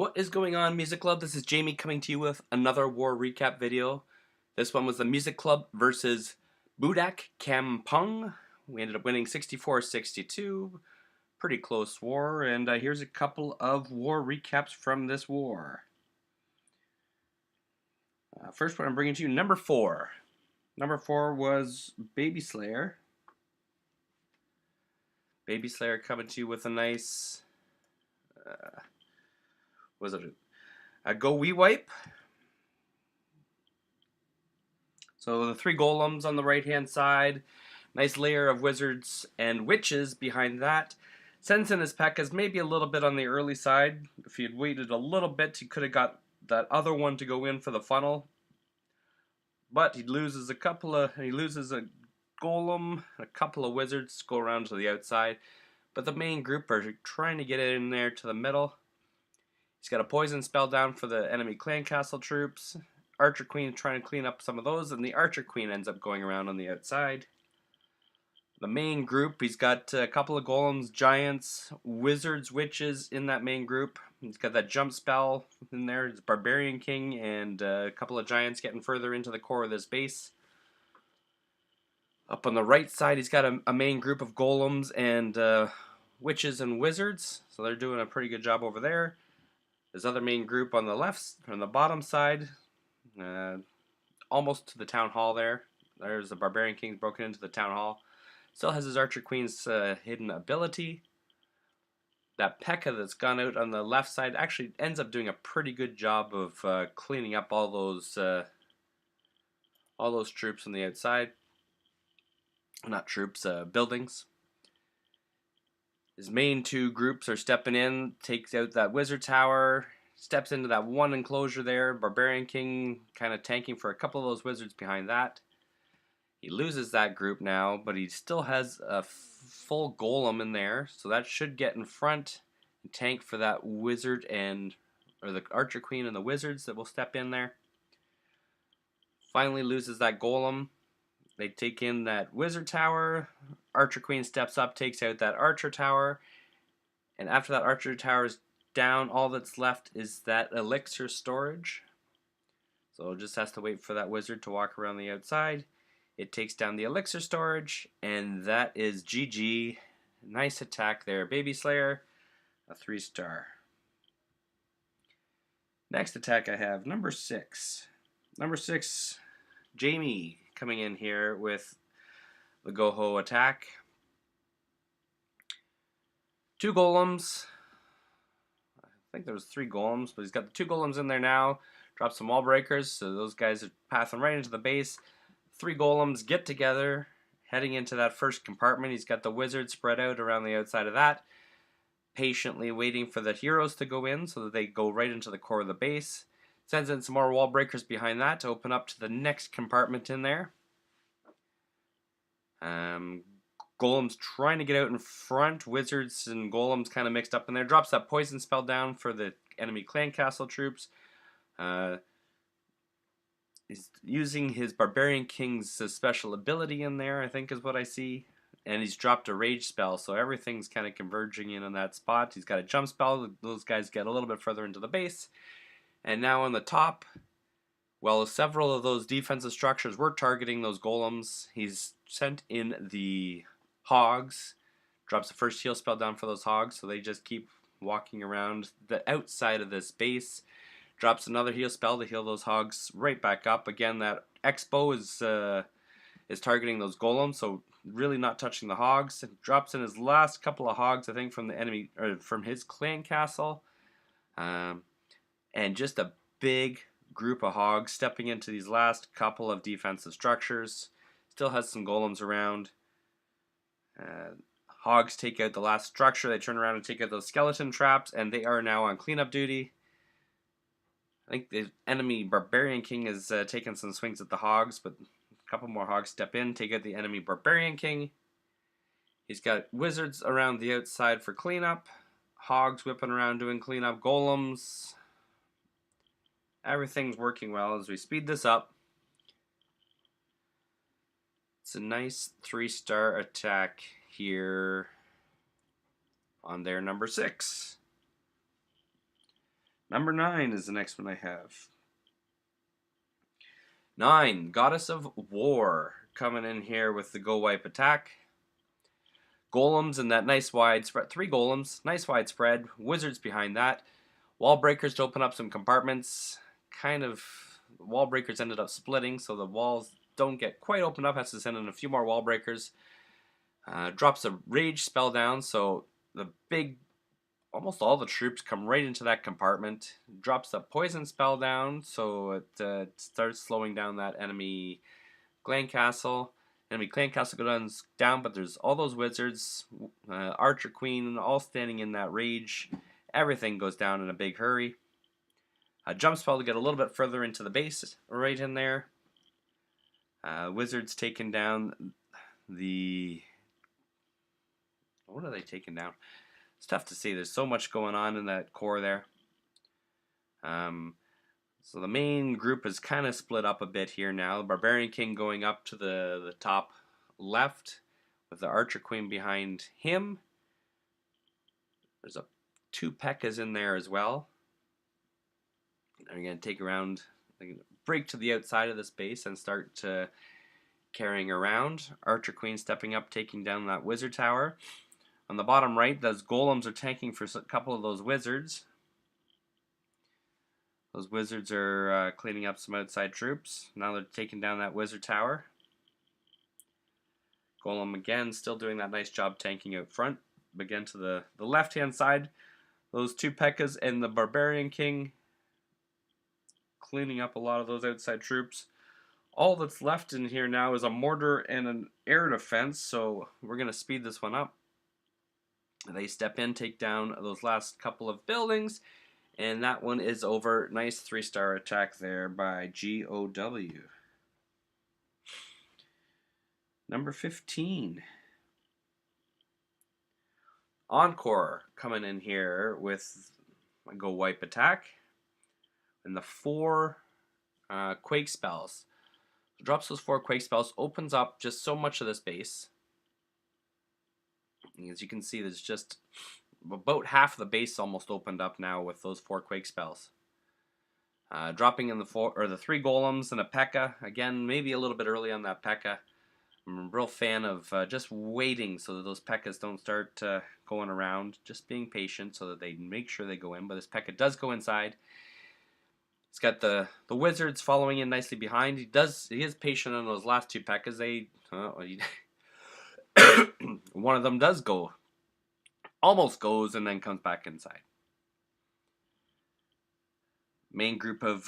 What is going on, Music Club? This is Jamie coming to you with another war recap video. This one was the Music Club versus Budak Kampung. We ended up winning 64-62. Pretty close war, and here's a couple of war recaps from this war. First one I'm bringing to you, number 4. Number 4 was Baby Slayer. Baby Slayer coming to you with a nice... was it a Go Wee Wipe? So the 3 golems on the right hand side, nice layer of wizards and witches behind that. Sends in his Pekkas maybe a little bit on the early side. If he had waited a little bit, he could have got that other one to go in for the funnel. But he loses a golem, a couple of wizards go around to the outside. But the main group are trying to get in there to the middle. He's got a poison spell down for the enemy clan castle troops. Archer Queen trying to clean up some of those, and the Archer Queen ends up going around on the outside. The main group, he's got a couple of golems, giants, wizards, witches in that main group. He's got that jump spell in there. It's Barbarian King and a couple of giants getting further into the core of this base. Up on the right side, he's got a main group of golems and witches and wizards. So they're doing a pretty good job over there. His other main group on the left, on the bottom side, almost to the town hall there. There's the Barbarian King broken into the town hall. Still has his Archer Queen's hidden ability. That Pekka that's gone out on the left side actually ends up doing a pretty good job of cleaning up all those troops on the outside. Not troops, buildings. His main 2 groups are stepping in, takes out that wizard tower, steps into that one enclosure there. Barbarian King kind of tanking for a couple of those wizards behind that. He loses that group now, but he still has a full golem in there, so that should get in front and tank for that wizard or the Archer Queen and the wizards that will step in there. Finally loses that golem. They take in that wizard tower. Archer Queen steps up, takes out that archer tower. And after that archer tower is down, all that's left is that elixir storage. So just has to wait for that wizard to walk around the outside. It takes down the elixir storage, and that is GG. Nice attack there, Baby Slayer. A 3-star. Next attack I have number 6. Number 6, Jamie coming in here with the Go-Ho attack. 2 golems. I think there was 3 golems, but he's got the 2 golems in there now. Drops some wall breakers, so those guys are pathing right into the base. 3 golems get together, heading into that first compartment. He's got the wizards spread out around the outside of that, patiently waiting for the heroes to go in so that they go right into the core of the base. Sends in some more wall breakers behind that to open up to the next compartment in there. Golems trying to get out in front. Wizards and golems kind of mixed up in there. Drops that poison spell down for the enemy clan castle troops. He's using his Barbarian King's special ability in there, I think is what I see. And he's dropped a rage spell, so everything's kind of converging in on that spot. He's got a jump spell. Those guys get a little bit further into the base. And now on the top, well, several of those defensive structures were targeting those golems. He's sent in the hogs. Drops the first heal spell down for those hogs, so they just keep walking around the outside of this base. Drops another heal spell to heal those hogs right back up. Again, that Expo is targeting those golems, so really not touching the hogs. And drops in his last couple of hogs, I think, from the enemy or from his clan castle. And just a big group of hogs stepping into these last couple of defensive structures. Still has some golems around. Hogs take out the last structure. They turn around and take out those skeleton traps, and they are now on cleanup duty. I think the enemy Barbarian King is taking some swings at the hogs, but a couple more hogs step in, take out the enemy Barbarian King. He's got wizards around the outside for cleanup. Hogs whipping around doing cleanup. Golems. Everything's working well as we speed this up. It's a nice 3-star attack here on their number 6. Number 9 is the next one I have. 9, Goddess of War, coming in here with the Go Wipe attack. Golems in that nice wide spread. 3 golems, nice wide spread. Wizards behind that. Wall breakers to open up some compartments. Kind of, wall breakers ended up splitting, so the walls don't get quite opened up. Has to send in a few more wall breakers. Drops a rage spell down, so the big, almost all the troops come right into that compartment. Drops a poison spell down, so it starts slowing down that enemy clan castle. Enemy clan castle goes down, but there's all those wizards, Archer Queen, all standing in that rage. Everything goes down in a big hurry. A jump spell to get a little bit further into the base, right in there. Wizards taking down the... What are they taking down? It's tough to see. There's so much going on in that core there. So the main group is kind of split up a bit here now. The Barbarian King going up to the top left with the Archer Queen behind him. There's 2 Pekkas in there as well. They're going to take around, break to the outside of the space and start carrying around. Archer Queen stepping up, taking down that wizard tower. On the bottom right, those golems are tanking for a couple of those wizards. Those wizards are cleaning up some outside troops. Now they're taking down that wizard tower. Golem again, still doing that nice job tanking out front. Again to the left-hand side, those 2 Pekkas and the Barbarian King cleaning up a lot of those outside troops. All that's left in here now is a mortar and an air defense, so we're going to speed this one up. They step in, take down those last couple of buildings, and that one is over. Nice 3-star attack there by GOW. Number 15. Encore coming in here with a Go Wipe attack. And the 4 Quake spells. Drops those 4 Quake spells, opens up just so much of this base. As you can see, there's just about half of the base almost opened up now with those 4 Quake spells. Dropping in the 3 golems and a Pekka. Again, maybe a little bit early on that Pekka. I'm a real fan of just waiting so that those Pekkas don't start going around. Just being patient so that they make sure they go in. But this Pekka does go inside. He's got the wizards following in nicely behind. He is patient on those last 2 Pekkas. One of them does go, almost goes, and then comes back inside. Main group of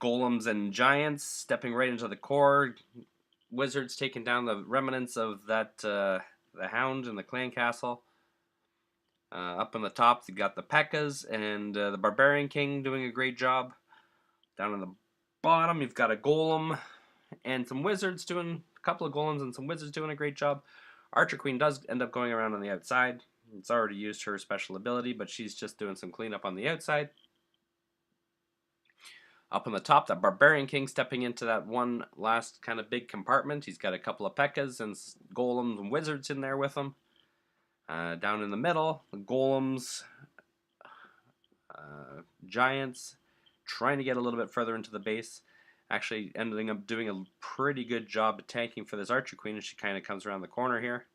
golems and giants stepping right into the core. Wizards taking down the remnants of that the hound and the clan castle. Up on the top, you got the Pekkas and the Barbarian King doing a great job. Down on the bottom, you've got a golem and some wizards doing, a couple of golems and some wizards doing a great job. Archer Queen does end up going around on the outside. It's already used her special ability, but she's just doing some cleanup on the outside. Up on the top, that Barbarian King stepping into that one last kind of big compartment. He's got a couple of Pekkas and golems and wizards in there with him. Down in the middle, the golems, giants, trying to get a little bit further into the base. Actually ending up doing a pretty good job of tanking for this Archer Queen as she kind of comes around the corner here.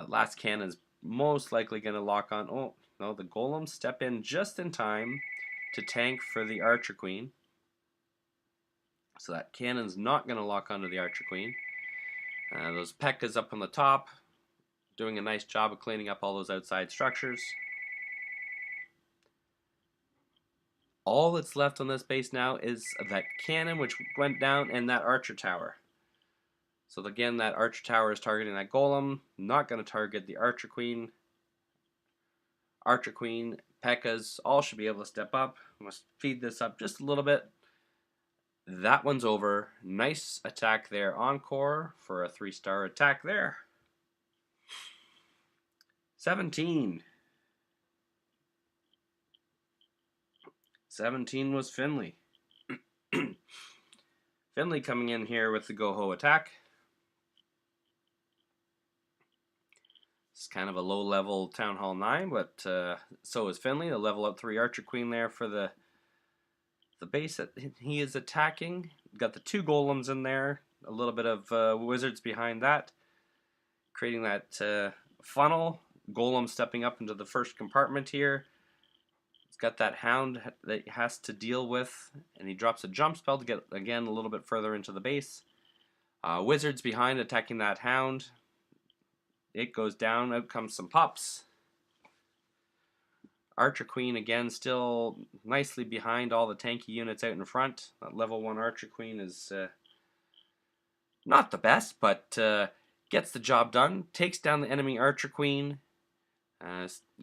Last cannon is most likely going to lock on. Oh, no, the golems step in just in time to tank for the Archer Queen. So that cannon's not going to lock onto the Archer Queen. Those Pekkas up on the top, doing a nice job of cleaning up all those outside structures. All that's left on this base now is that cannon which went down and that archer tower. So again, that archer tower is targeting that golem, not going to target the Archer Queen. Archer Queen, Pekkas, all should be able to step up. I must feed this up just a little bit. That one's over. Nice attack there, Encore, for a 3-star attack there. 17. 17 was Finley. Finley coming in here with the Go-Ho attack. kind of a low-level Town Hall 9, but so is Finley. The level up 3 Archer Queen there for the base that he is attacking. Got the 2 golems in there, a little bit of wizards behind that, creating that funnel. Golem stepping up into the first compartment here. He's got that hound that he has to deal with, and he drops a jump spell to get, again, a little bit further into the base. Wizards behind attacking that hound. It goes down, out comes some pups. Archer Queen, again, still nicely behind all the tanky units out in front. That level 1 Archer Queen is not the best, but gets the job done. Takes down the enemy Archer Queen.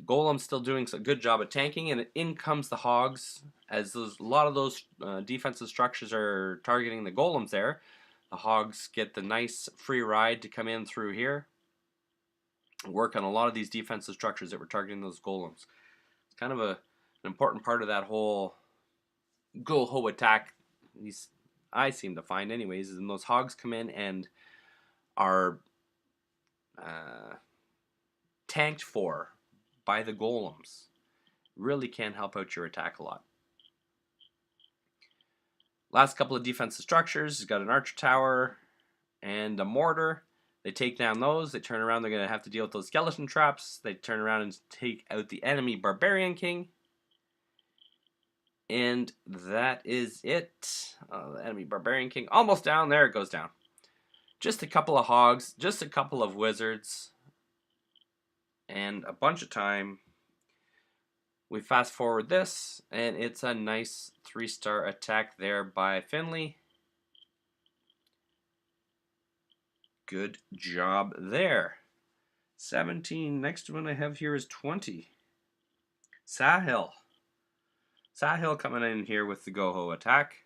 Golem's still doing a good job of tanking, and in comes the Hogs. As a lot of those defensive structures are targeting the Golems there, the Hogs get the nice free ride to come in through here. Work on a lot of these defensive structures that were targeting those Golems. It's kind of an important part of that whole go-ho attack, at least I seem to find anyways, is when those Hogs come in and are tanked for by the Golems. Really can help out your attack a lot. Last couple of defensive structures, you've got an Archer Tower and a Mortar. They take down those, they turn around, they're going to have to deal with those skeleton traps. They turn around and take out the enemy Barbarian King. And that is it. The enemy Barbarian King almost down. There it goes down. Just a couple of Hogs, just a couple of Wizards, and a bunch of time. We fast forward this, and it's a nice 3-star attack there by Finley. Good job there. 17. Next one I have here is 20. Sahil. Sahil coming in here with the go-ho attack.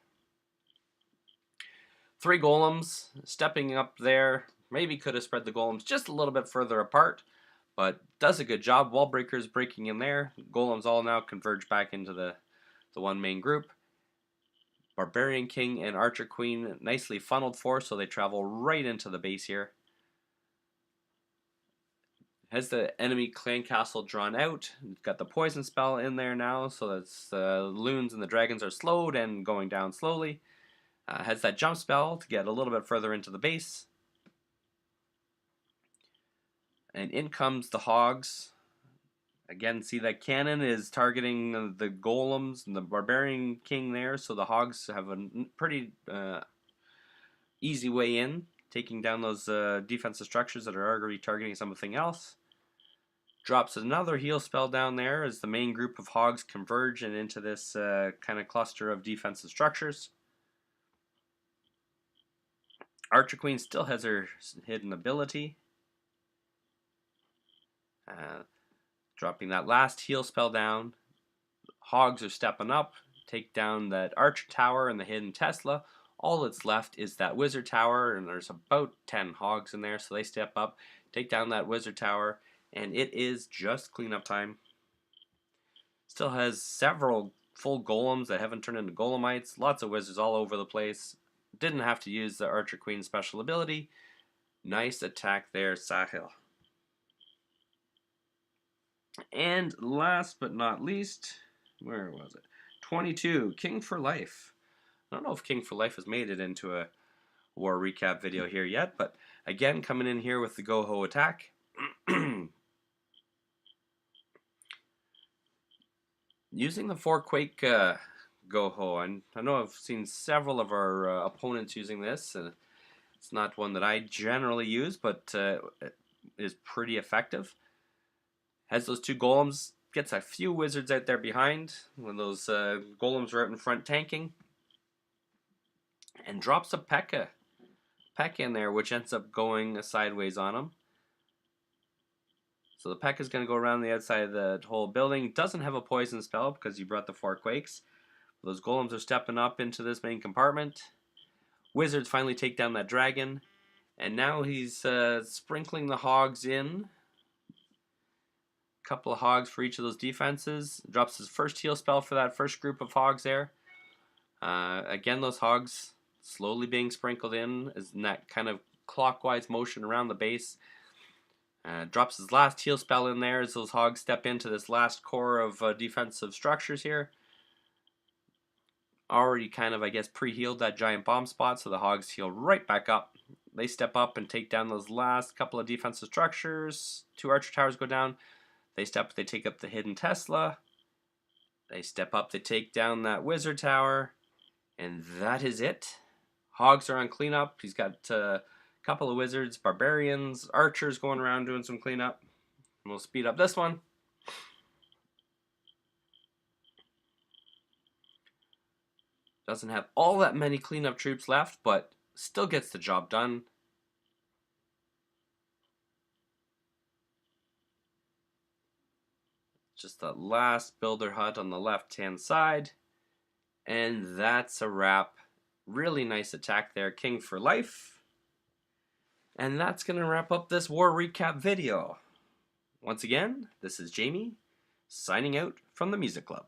3 golems stepping up there. Maybe could have spread the golems just a little bit further apart, but does a good job. Wall breakers breaking in there. Golems all now converge back into the one main group. Barbarian King and Archer Queen nicely funneled for, so they travel right into the base here. Has the enemy clan castle drawn out. Got the poison spell in there now, so that the loons and the dragons are slowed and going down slowly. Has that jump spell to get a little bit further into the base. And in comes the Hogs. Again, see that cannon is targeting the Golems and the Barbarian King there, so the Hogs have a pretty easy way in, taking down those defensive structures that are already targeting something else. Drops another heal spell down there as the main group of Hogs converge and into this kind of cluster of defensive structures. Archer Queen still has her hidden ability. Dropping that last heal spell down. Hogs are stepping up, take down that Archer Tower and the hidden Tesla. All that's left is that Wizard Tower, and there's about 10 Hogs in there, so they step up, take down that Wizard Tower, and it is just cleanup time. Still has several full Golems that haven't turned into Golemites, lots of Wizards all over the place. Didn't have to use the Archer Queen special ability. Nice attack there, Sahil. And last but not least, where was it? 22, King for Life. I don't know if King for Life has made it into a war recap video here yet, but again, coming in here with the go-ho attack. Using the 4-Quake go-ho, and I know I've seen several of our opponents using this, and it's not one that I generally use, but it is pretty effective. Has those 2 golems, gets a few wizards out there behind when those golems are out in front tanking, and drops a Pekka in there, which ends up going sideways on him. So the Pekka is going to go around the outside of the whole building. Doesn't have a poison spell because you brought the 4 quakes. Those golems are stepping up into this main compartment. Wizards finally take down that dragon, and now he's sprinkling the Hogs in. Couple of Hogs for each of those defenses. Drops his first heal spell for that first group of Hogs there. Again, those Hogs slowly being sprinkled in as in that kind of clockwise motion around the base. Drops his last heal spell in there as those hogs step into this last core of defensive structures here. Already kind of, I guess, pre-healed that giant bomb spot, so the hogs heal right back up. They step up and take down those last couple of defensive structures. 2 archer towers go down. They take up the hidden Tesla. They step up, they take down that wizard tower. And that is it. Hogs are on cleanup. He's got a couple of wizards, barbarians, archers going around doing some cleanup. And we'll speed up this one. Doesn't have all that many cleanup troops left, but still gets the job done. Just the last builder hut on the left-hand side. And that's a wrap. Really nice attack there, king for life. And that's going to wrap up this war recap video. Once again, this is Jamie, signing out from the Music Club.